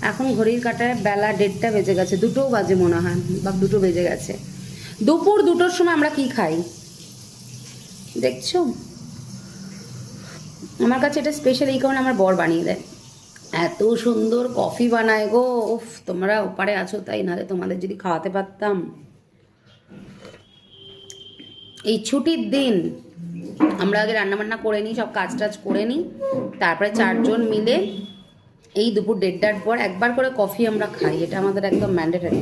এখন ঘড়ির কাঁটায় বেলা 1:30 বেজে গেছে, 2টো বাজে মনে হয়, বা 2টো বেজে গেছে। দুপুর 2টোর সময় আমরা কি খাই দেখছো? আমার কাছে এটা স্পেশাল এই কারণে আমার বর বানিয়ে দেয়, এত সুন্দর কফি বানায় গো। উফ, তোমরা ওপারে আছো তাই, নাহলে তোমাদের যদি খাওয়াতে পারতাম। এই ছুটির দিন আমরা আগে রান্নাবান্না করে নিই, সব কাজ টাজ করে নিই, তারপরে 4জন মিলে এই দুপুর 1:30টার পর একবার করে কফি আমরা খাই, এটা আমাদের একদম ম্যান্ডেটারি।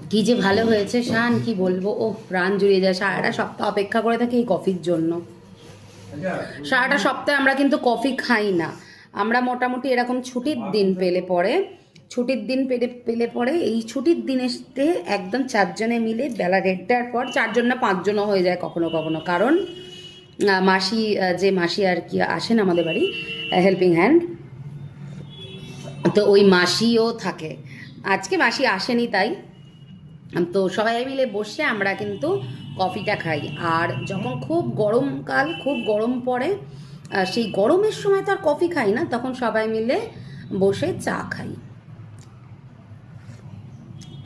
কি যে ভালো হয়েছে শান, কি বলবো, ও প্রাণ জুড়িয়ে যায়। সারাটা সপ্তাহ অপেক্ষা করে থাকি এই কফির জন্য। সারাটা সপ্তাহে আমরা কিন্তু কফি খাই না, আমরা মোটামুটি এরকম ছুটির দিন পেলে পরে, ছুটির দিন পেলে পরে এই ছুটির দিনেতে একদম 4জনে মিলে বেলা 1:30টার পর, 4জন না 5জনও হয়ে যায় কখনো কখনো, কারণ মাসি, যে মাসি আর কি আসেন আমাদের বাড়ি হেল্পিং হ্যান্ড, তো ওই মাসিও থাকে। আজকে মাসি আসেনি তাই, তো সবাই মিলে বসে আমরা কিন্তু কফিটা খাই। আর যখন খুব গরমকাল, খুব গরম পড়ে, সেই গরমের সময় তো আর কফি খাই না, তখন সবাই মিলে বসে চা খাই।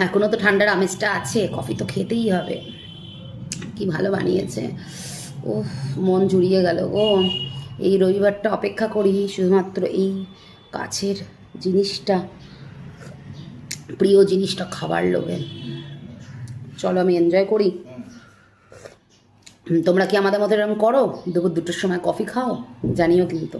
এখনও তো ঠান্ডার আমেজটা আছে, কফি তো খেতেই হবে। কি ভালো বানিয়েছে, ও মন জুড়িয়ে গেল গো। এই রবিবারটা অপেক্ষা করি শুধুমাত্র এই কাছের জিনিসটা, প্রিয় জিনিসটা খাবার লোভে। চলো আমি এনজয় করি। তোমরা কি আমাদের মতো এরকম করো, দুপুর 2টোর সময় কফি খাও? জানিও কিন্তু।